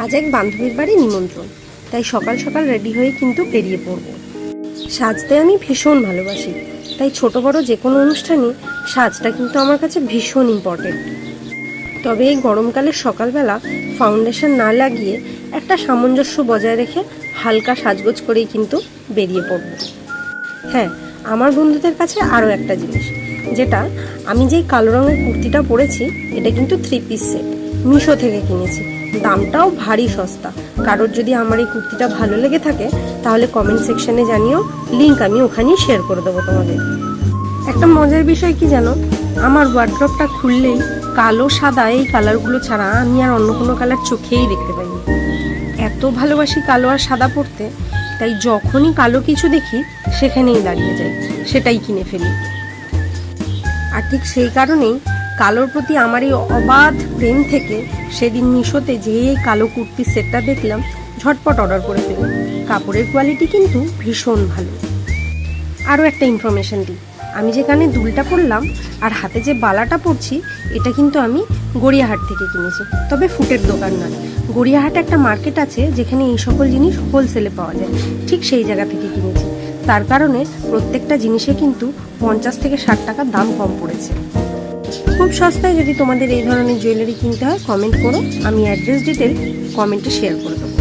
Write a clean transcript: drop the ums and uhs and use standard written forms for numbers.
আজ এক বান্ধবীর বাড়ি নিমন্ত্রণ, তাই সকাল সকাল রেডি হয়ে কিন্তু বেরিয়ে পড়ব। সাজতে আমি ভীষণ ভালোবাসি, তাই ছোট বড় যে কোনো অনুষ্ঠানে সাজটা কিন্তু আমার কাছে ভীষণ ইম্পর্টেন্ট। তবে এই গরমকালের সকালবেলা ফাউন্ডেশন না লাগিয়ে একটা সামঞ্জস্য বজায় রেখে হালকা সাজগোজ করেই কিন্তু বেরিয়ে পড়ব। হ্যাঁ, আমার বন্ধুদের কাছে আরও একটা জিনিস, যেটা আমি যেই কালো রঙের কুর্তিটা পরেছি এটা কিন্তু 3 পিস সেট, মিশো থেকে কিনেছি। দামটাও ভারী সস্তা। কারোর যদি আমার এই কুর্তিটা ভালো লেগে থাকে তাহলে কমেন্ট সেকশনে জানিও, লিঙ্ক আমি ওখানেই শেয়ার করে দেবো তোমাদের। একটা মজার বিষয় কি জানো, আমার ওয়ার্ড্রপটা খুললেই কালো সাদা এই কালারগুলো ছাড়া আমি আর অন্য কোনো কালার চোখেই দেখতে পাই না। এত ভালোবাসি কালো আর সাদা পরতে, তাই যখনই কালো কিছু দেখি সেখানেই দাঁড়িয়ে যাই, সেটাই কিনে ফেলি। আর ঠিক সেই কারণেই কালোর প্রতি আমার এই অবাধ প্রেম থেকে সেদিন মিশোতে যেই এই কালো কুর্তির সেটটা দেখলাম, ঝটপট অর্ডার করে ফেলি। কাপড়ের কোয়ালিটি কিন্তু ভীষণ ভালো। আরও একটা ইনফরমেশন দিই, আমি যে কানে দুলটা পরলাম আর হাতে যে বালাটা পরছি এটা কিন্তু আমি গড়িয়াহাট থেকে কিনেছি, তবে ফুটের দোকান নয়। গড়িয়াহাটে একটা মার্কেট আছে যেখানে এই সকল জিনিস হোলসেলে পাওয়া যায়, ঠিক সেই জায়গা থেকে কিনেছি। তার কারণে প্রত্যেকটা জিনিসে কিন্তু 50 থেকে 60 টাকা দাম কম পড়েছে। খুব সস্তায় যদি তোমাদের এই ধরনের জুয়েলারি কিনতে হয় কমেন্ট করো, আমি অ্যাড্রেস ডিটেল কমেন্টে শেয়ার করে দেবো।